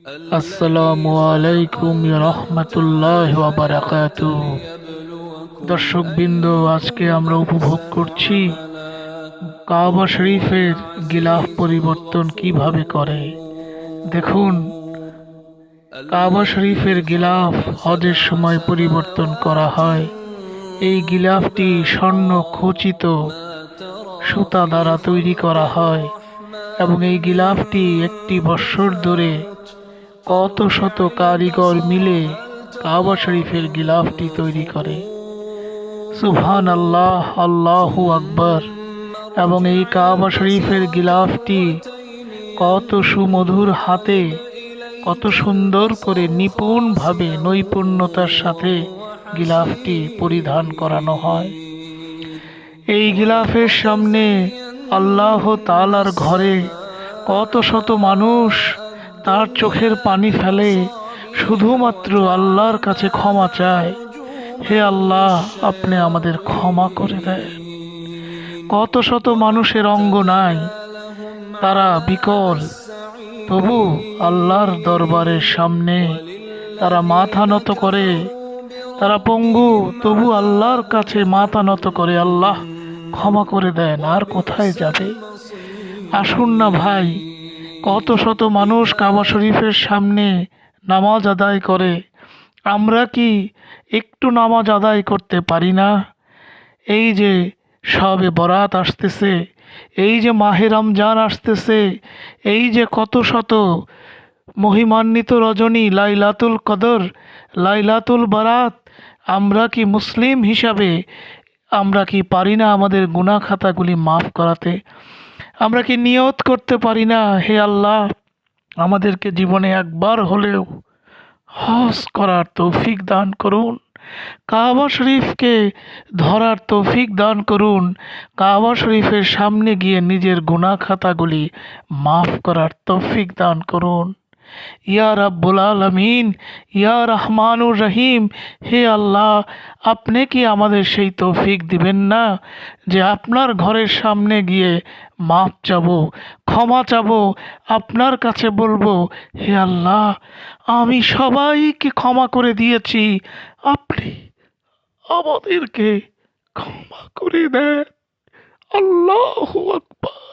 আসসালামু আলাইকুম রহমতুল্লাহ বারাকাতুহ। দর্শকবৃন্দ, আজকে আমরা উপভোগ করছি কাবা শরীফের গিলাফ পরিবর্তন কিভাবে করে। দেখুন, কাবা শরীফের গিলাফ হজের সময় পরিবর্তন করা হয়। এই গিলাফটি স্বর্ণ খচিত সুতা দ্বারা তৈরি করা হয় এবং এই গিলাফটি একটি বৎসর ধরে কত শত কারিগর মিলে কাবা শরীফের গিলাফটি তৈরি করে। সুবহান আল্লাহ, আল্লাহু আকবার। এবং এই কাবা শরীফের গিলাফটি কত সুমধুর হাতে, কত সুন্দর করে নিপুণভাবে নৈপুণ্যতার সাথে গিলাফটি পরিধান করানো হয়। এই গিলাফের সামনে আল্লাহ তাআলার ঘরে কত শত মানুষ তার চোখের পানি ফেলে, শুধুমাত্র আল্লাহর কাছে ক্ষমা চায়, হে আল্লাহ, আপনি আমাদের ক্ষমা করে দেন। কত শত মানুষের অঙ্গ নাই, তারা বিকল, তবু আল্লাহর দরবারের সামনে তারা মাথা নত করে। তারা পঙ্গু, তবু আল্লাহর কাছে মাথা নত করে, আল্লাহ ক্ষমা করে দেন। আর কোথায় যাবে? আসুন না ভাই, কত শত মানুষ কাবা শরীফের সামনে নামাজ আদায় করে, আমরা কি একটু নামাজ আদায় করতে পারি না? এই যে শবে বরাত আসতেছে, এই যে মাহে রমজান আসতেছে, এই যে কত শত মহিমান্বিত রজনী লাইলাতুল কদর, লাইলাতুল বারাত, আমরা কি মুসলিম হিসাবে আমরা কি পারি না আমাদের গুনাহ খাতাগুলি মাফ করাতে? আমরা কি নিয়ত করতে পারি না, হে আল্লাহ, আমাদেরকে জীবনে একবার হলেও হজ করার তৌফিক দান করুন, কাবা শরীফকে ধরার তৌফিক দান করুন, কাবা শরীফের সামনে গিয়ে নিজের গুনাহ খাতাগুলি মাফ করার তৌফিক দান করুন। ইয়া রাব্বুল আলামিন, ইয়া রহমানুর রহিম, হে আল্লাহ, আপনি কি আমাদের সেই তৌফিক দিবেন না যে আপনার ঘরের সামনে গিয়ে মাফ চাবো, ক্ষমা চাবো, আপনার কাছে বলবো, হে আল্লাহ, আমি সবাইকে ক্ষমা করে দিয়েছি, আপনি আমাদেরকে ক্ষমা করে দেন। আল্লাহু আকবার।